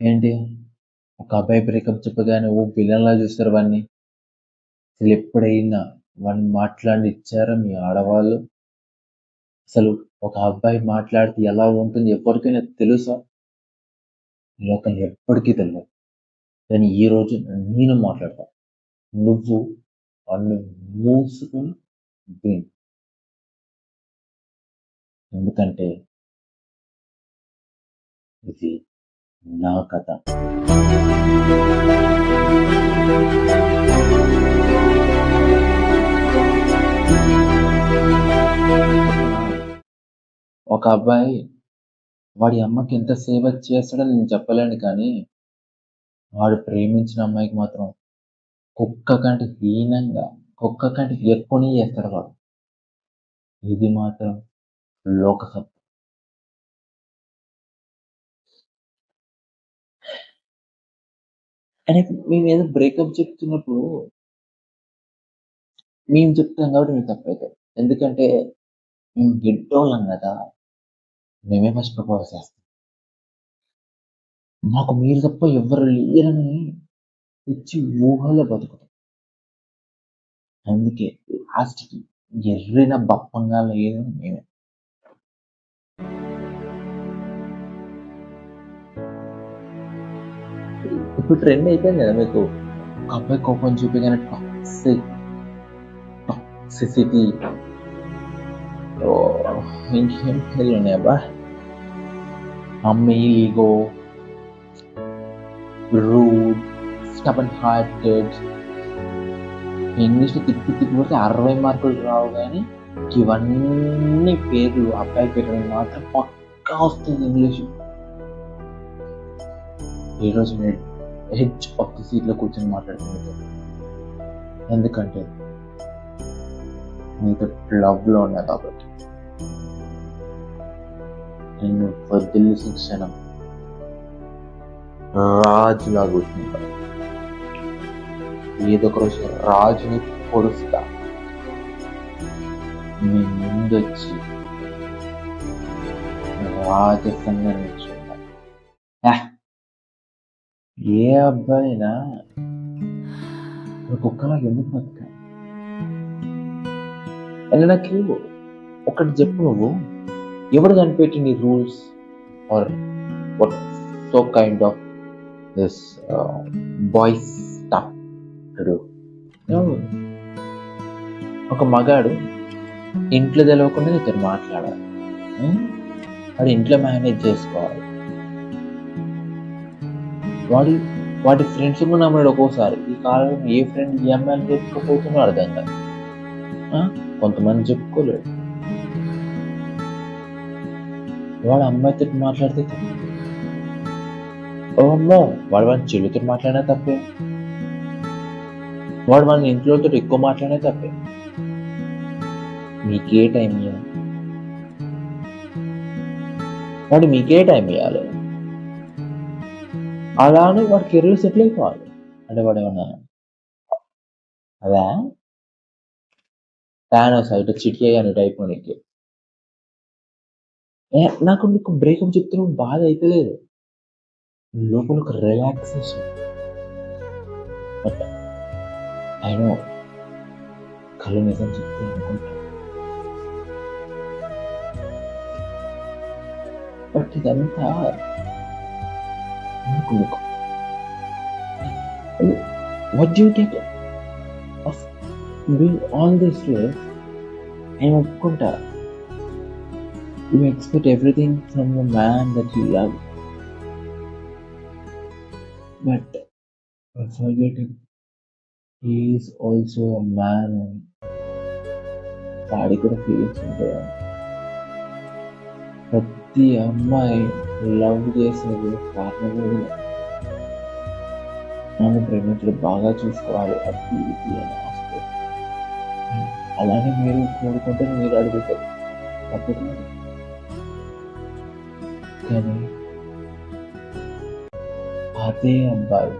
ఏంటి ఒక అబ్బాయి బ్రేకప్ చెప్పగానే ఓ విలన్లా చూస్తారు వాడిని. అసలు ఎప్పుడైనా వాడిని మాట్లాడి ఇచ్చారా మీ ఆడవాళ్ళు? అసలు ఒక అబ్బాయి మాట్లాడితే ఎలా ఉంటుంది ఎవరికైనా తెలుసా? లోకల్ ఎప్పటికీ తెలియదు. కానీ ఈ రోజు నేను మాట్లాడతా. నువ్వు అన్ని మూసుకుని విను. ఎందుకంటే ఇది నా కథ. ఒక అబ్బాయి వాడి అమ్మకి ఎంత సేవ చేస్తాడో నేను చెప్పలేను, కానీ వాడు ప్రేమించిన అమ్మాయికి మాత్రం కుక్క కంటే హీనంగా, కుక్క కంటే ఎక్కువనే చేస్తాడు వాడు. ఇది మాత్రం లోక సత్యం. అని మేము ఏదో బ్రేకప్ చెప్తున్నప్పుడు మేము చెప్తాం కాబట్టి మీకు తప్పైతే, ఎందుకంటే మేము గిడ్డోళ్ళం కదా, మేమే ఫస్ట్ ప్రపోజ్ చేస్తాం. మాకు మీరు తప్ప ఎవరు లేరని ఇచ్చి ఊహలో బతుకుతాం. అందుకే లాస్ట్కి ఎర్రిన బప్పంగా లేదు మేమే. ఇప్పుడు ట్రెండ్ అయిపోయింది కదా మీకు, ఒక అబ్బాయి కోపం చూపించగానే టాక్సిసిటీ, ఇంకేం పేర్లు ఉన్నాయబ్బా, అమ్మాయి ఈగో, రూడ్, స్టబన్ హార్టెడ్, ఇంగ్లీష్లో తిప్పి కొడితే 60 మార్కులు రావు, కానీ ఇవన్నీ పేర్లు అబ్బాయి పేర్లు మాత్రం పక్కా వస్తుంది ఇంగ్లీషు. ఈరోజు నేను ఎడ్జ్ ఆఫ్ ది సీట్లో కూర్చొని మాట్లాడుతున్నాను, ఎందుకంటే నీతో లవ్లో ఉన్నా కాబట్టి. నేను వదిలేసిన క్షణం రాజులా కూర్చుంటా, ఏదో ఒక రోజు రాజుని పొడుస్తా, మీ ముందొచ్చి రాజసంగా నిల్చుంటా. ఏ అబ్బాయినా కుక్కలా ఎందుకు బతుక? అని నాకు ఒకటి చెప్పు, నువ్వు ఎవడు కనిపెట్టింది rules are what so kind of this boys stuff to do? ఒక మగాడు ఇంట్లో తెలియకుండా ఇతను మాట్లాడాలి, వాడు ఇంట్లో మేనేజ్ చేసుకోవాలి, వాడి ఫ్రెండ్స్ కూడా నమ్మడు. ఒక్కోసారి ఈ కాలంలో ఏ ఫ్రెండ్ ఏ అమ్మాయిని చెప్పుకోపోతున్నా అర్థం కాదు. కొంతమంది చెప్పుకోలేడు. వాడు అమ్మాయితో మాట్లాడితే తప్పే, అమ్మో వాడు మన చెల్లితో మాట్లాడినా తప్పే, వాడు మన ఇంట్లోతో ఎక్కువ మాట్లాడినా తప్పే. మీకే టైం ఇవ్వాలి, వాడు మీకే టైం ఇవ్వాలి. అలానే వాడి కెరీర్ సెటిల్ అయిపోవాలి. అంటే వాడు ఏమన్నా అదా టానోస్ ఇటు చిటికే కానీ టైప్ నీకు. నాకు నీకు బ్రేకప్ చెప్తున్నా బాధ అయితే లేదు, లోపల ఒక రిలాక్సేషన్. బట్ ఐ నో కళ్ళు నిజం చెప్తే అనుకుంటా, బట్ ఇదంతా అనుకున్నాకు. What do you get of being all this way? నేను ఒప్పుకుంటా, you expect everything from a man that you love, but forgetting he is also a man and వాడి కూడా feelings ఉంటాయి. ప్రతి అమ్మాయి లవ్ చేసేది కారణం నన్ను ప్రేమించడం బాగా చూసుకోవాలి, అది ఇది అని ఆస్తి. అలానే మీరు కోరుకుంటే మీరు అడుగుతారు, తప్పదు. కానీ అదే అబ్బాయి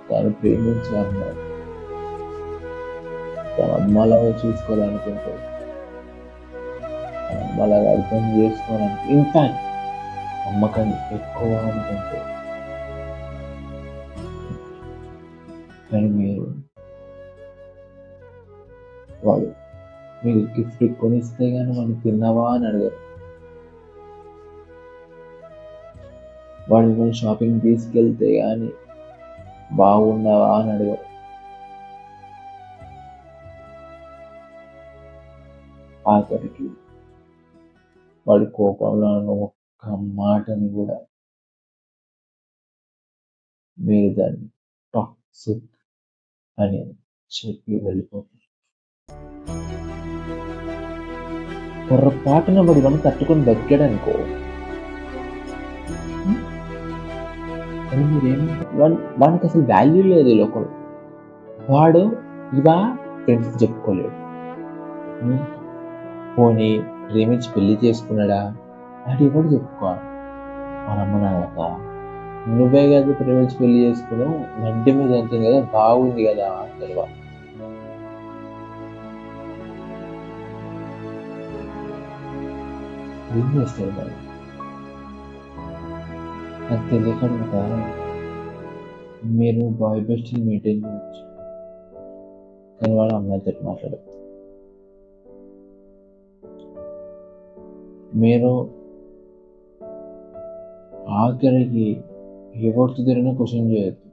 తను ప్రేమించే అమ్మాయి తన అమ్మలాగా చూసుకోవాలనుకుంటాడు, తన అమ్మలాగా అర్థం చేసుకోవాలనుకుంటే, ఇన్ఫాక్ట్ నమ్మకం ఎక్కువ అనుకుంటే, కానీ వాడు మీకు గిఫ్ట్ కొనిస్తే కానీ వాడు తిన్నావా అని అడగరు. వాడు మిమ్మల్ని షాపింగ్ తీసుకెళ్తే కానీ బాగున్నావా అని అడగరు. ఆఖరికి వాడి కోపంలో ఒక్క మాటని కూడా మీరు దాన్ని టాక్సిక్ అని చెప్పి వెళ్ళిపోతారు. పొరపాటున వాడు మనం తట్టుకొని బతికాడు అనుకో, అని వానికి అసలు వాల్యూ లేదు ఈ లోకంలో. వాడు ఇవా ఫ్రెండ్స్ చెప్పుకోలేడు. పోనీ ప్రేమించి పెళ్లి చేసుకున్నాడా అది కూడా చెప్పుకోవాలి. వాళ్ళమ్మ నాన్నక నువ్వే కదా ప్రేమించి పెళ్లి చేసుకున్నావు, నడ్డి మీద ఉంటుంది కదా, బాగుంది కదా అంటారు వాళ్ళు. ఏం చేస్తారు వాళ్ళు? నాకు తెలియకుండా మీరు బాయ్ బెస్ట్ మెయింటైన్ చేయొచ్చు, కానీ వాడు అమ్మాయితో మాట్లాడదు. మీరు ఆఖరికి ఎవరితో తిరిగినా క్వశ్చన్ చేయొద్దు,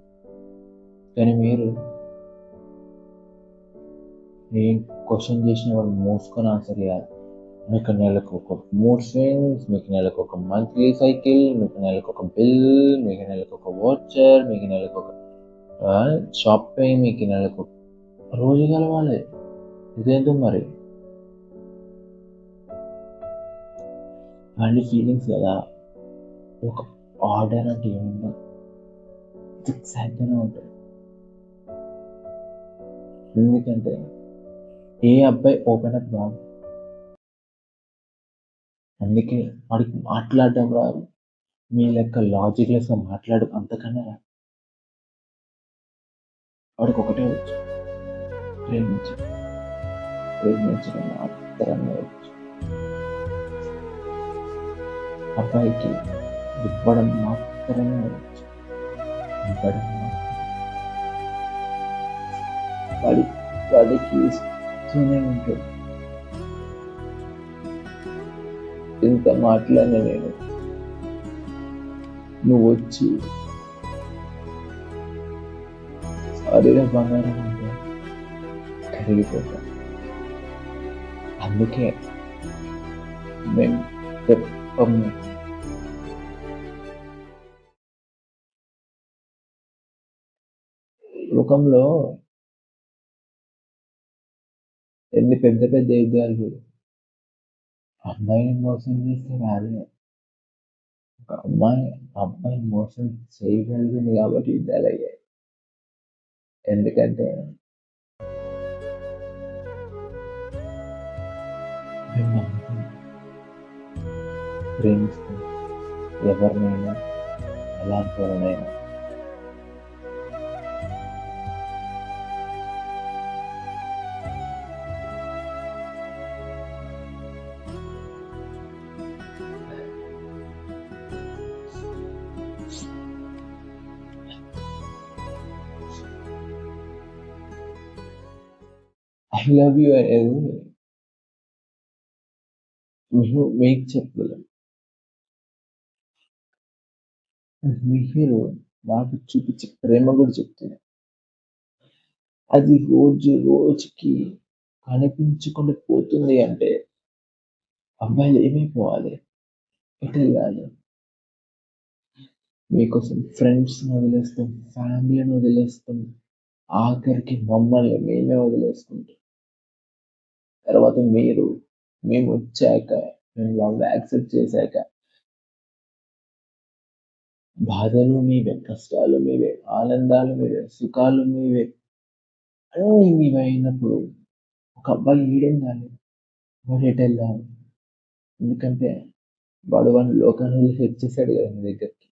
కానీ మీరు క్వశ్చన్ చేసిన వాళ్ళు మూసుకొని ఆన్సర్ చేయాలి. మీకు నెలకు ఒక మూడ్ స్వింగ్స్, మీకు నెలకు ఒక మంత్లీ సైకిల్, మీకు నెలకు ఒక బిల్, మీకు నెలకు ఒక వాచర్, మీకు నెలకు ఒక షాపింగ్, మీకు నెలకు రోజు కలవాలి. ఇదేంటో మరి మళ్ళీ ఫీలింగ్స్ కదా. ఒక ఆర్డర్ అంటే ఏముండదు, ఫిక్స్ అయితేనే ఉంటుంది. ఎందుకంటే ఏ అబ్బాయి ఓపెన్ అప్ రాదు, అందుకే వాడికి మాట్లాడడం రాదు. మీ లెక్క లాజిక్లెస్గా మాట్లాడు అంతకన్నా రాదు. వాడికి ఒకటే వచ్చు, ప్రేమించడం మాత్రమే వచ్చు. అబ్బాయికి ఇవ్వడం మాత్రమే వచ్చు, వాడికి ఇస్తూనే ఉంటాడు. ఇంత మాట్లాడిన నేను, నువ్వు వచ్చి సారీగా బంగారం అంటే కరిగిపోతా. అందుకే మేము చెప్పము. లోకంలో ఎన్ని పెద్ద పెద్ద యుద్ధాలు, అమ్మాయిని మోసం చేస్తే రాలే. ఒక అబ్బాయిని మోసం చేయగలిగింది కాబట్టి యుద్ధాలు అయ్యాయి. ఎందుకంటే ప్రేమిస్తాం ఎవరినైనా, ఎలాంటి వాళ్ళనైనా. ఐ లవ్ యూ అనేది మీకు చెప్పలేదు, మీరు నాకు చూపించే ప్రేమ కూడా చెప్తుంది. అది రోజు రోజుకి కనిపించకుండా పోతుంది అంటే అబ్బాయిలు ఏమైపోవాలి, ఎటు వెళ్ళాలి? మీకోసం ఫ్రెండ్స్ని వదిలేస్తాం, ఫ్యామిలీని వదిలేస్తాం, ఆఖరికి మమ్మల్ని మేమే వదిలేసుకుంటాం. తర్వాత మేము వచ్చాక, మేము లవ్ యాక్సెప్ట్ చేశాక బాధలు మీవే, కష్టాలు మీవే, ఆనందాలు మీవే, సుఖాలు మీవే, అన్నీ మీవే అయినప్పుడు ఒక అబ్బాయి ఈడుండాలి, వాడు ఎటు వెళ్ళాలి? ఎందుకంటే వాడు లోకాన్ని సెట్ చేశాడు కదా మీ దగ్గరికి,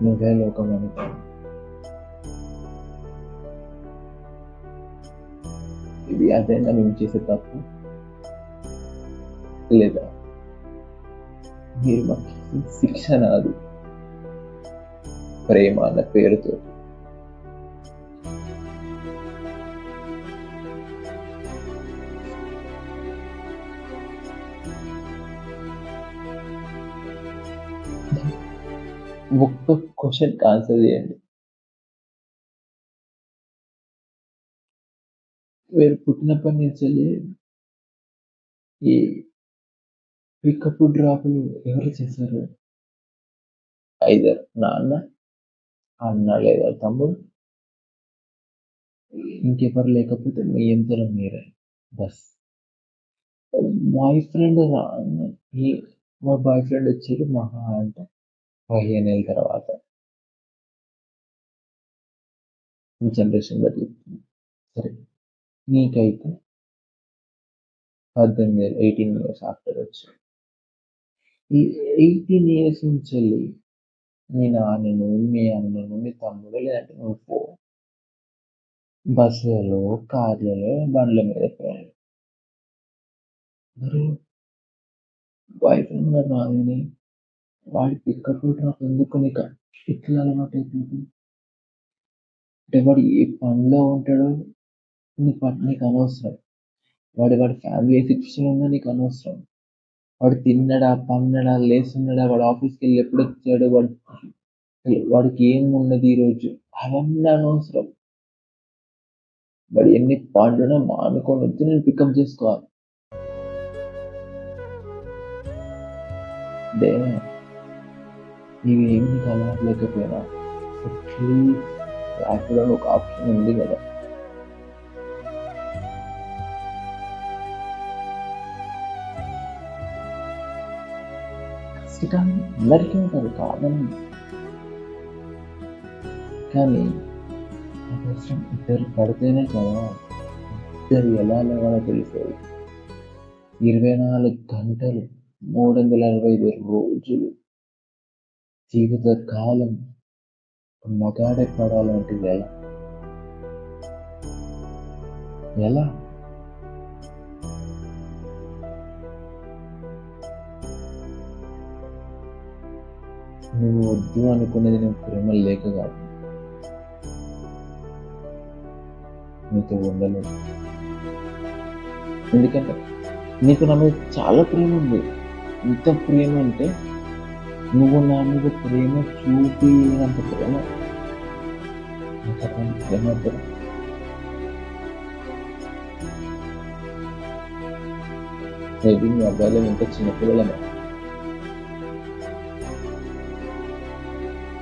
నువ్వే లోకం అనుకో. ఇది అదైనా మేము చేసే తప్పు లేదా? మీరు మాకు శిక్షణ అది ప్రేమ అన్న పేరుతో. ఒక్క క్వశ్చన్ ఆన్సర్ చేయండి. మీరు పుట్టినప్పటి నుంచి ఈ పికప్ డ్రాప్లు ఎవరు చేశారు? ఐదర్ నాన్న, అన్న లేదా తమ్ముడు, ఇంకెవరు లేకపోతే మీ ఇంతలో మీరే. బస్ బాయ్ ఫ్రెండ్ మా బాయ్ ఫ్రెండ్ వచ్చేది మహా అంటే 15 ఏళ్ళ తర్వాత. జనరేషన్ బట్టి సరే, నీకైతే 18 ఇయర్స్ ఆఫ్టర్ వచ్చి ఈ 18 ఇయర్స్ నుంచి మీ నాన్నను, మీ అన్నను, మీ తమ్ముడు లేదంటే నువ్వు బస్సులలో, కార్లలో, బండ్ల మీద పోయారు. మరి బాయ్ ఫ్రెండ్ గారు రాగానే వాడి పికప్ డ్రాప్ ఎందుకు నీకు ఇట్లా అలవాటు అయిపోయింది? అంటే వాడు ఏ పనిలో ఉంటాడో నీకు అనవసరం. వాడి ఫ్యామిలీ సిచ్యువేషన్ ఉందో నీకు అనవసరం. వాడు తిన్నాడా, పన్నాడా, లేస్తున్నాడా, వాడు ఆఫీస్కి వెళ్ళి ఎప్పుడు వచ్చాడు, వాడికి ఏం ఉన్నది ఈరోజు, అవన్నీ అనవసరం. వాడు ఎన్ని పండునా మానుకొని వచ్చి నేను పికప్ చేసుకోవాలి. అంటే ఇవేమి నీకు అలవాటు లేకపోయినా అట్లీస్ట్ ర్యాపిడో ఒక ఆప్షన్ ఉంది కదా. ఖచ్చితంగా అందరికీ ఉంటుంది కాదని, కానీ అవసరం ఇద్దరు పడితేనే కదా ఇద్దరు ఎలా లేవాలో తెలిసేది. 24 గంటలు 365 రోజులు జీవిత కాలం మగాడే పడాలంటే ఎలా? నువ్వు వద్దు అనుకునేది నువ్వు ప్రేమ లేక కాదు, నీతో ఉండలేదు. ఎందుకంటే నీకు నా మీద చాలా ప్రేమ ఉంది. ఎంత ప్రేమ అంటే నువ్వు నా మీద ప్రేమ చూపినంత ప్రేమ ప్రేమ. మేబీ మీ అబ్బాయిలో ఇంకా చిన్నపిల్లలమే,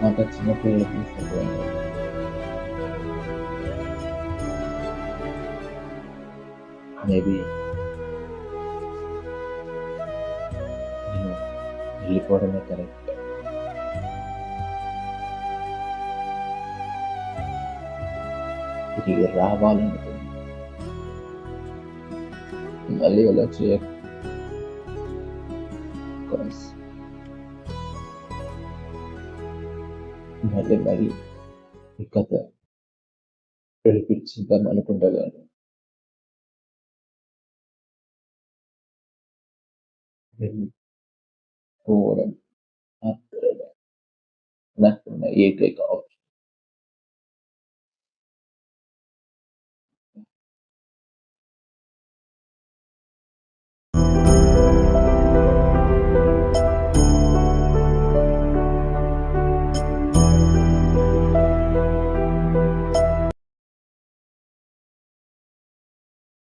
నాకు చిన్నపిల్లలకి మేబీ నేను వెళ్ళిపోవడమే కరెక్ట్. తిరిగి రావాలనుకుంది మళ్ళీ అలా చేయకు. మళ్ళీ ఈ కథ పిలిపించుద్దాం అనుకుంటాను. వెళ్ళిపోవడం మాత్రమే నాకున్న ఏకైక ఆప్షన్.